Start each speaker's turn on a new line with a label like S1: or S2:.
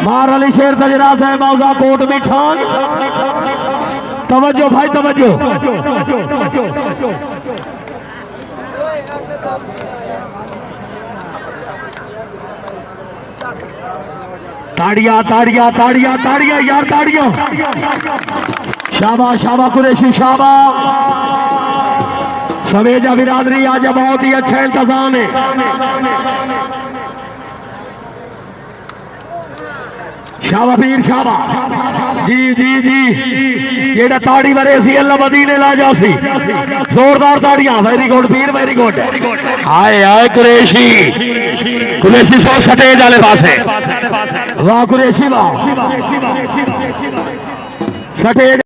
S1: मार अली शेर तजरा से मौजा कोट मिठान। तवज्जो भाई तवज्जो। ताड़िया ताड़िया ताड़िया ताड़िया यार ताड़िया। शाबा शाबा कुरैशी शाबा। सवेजा बिरादरी आज बहुत ही अच्छा इंतजाम है। शाबा पीर शाबा जी जी जी जेड़ा ताड़ी मरे सी अल्लाह मदीने ला जा सी। जोरदार ताड़ियां। वेरी गुड पीर वेरी गुड। हाय हाय कुरैशी कुरैशी सो स्टेज वाले पासे। वाह कुरैशी वाह स्टेज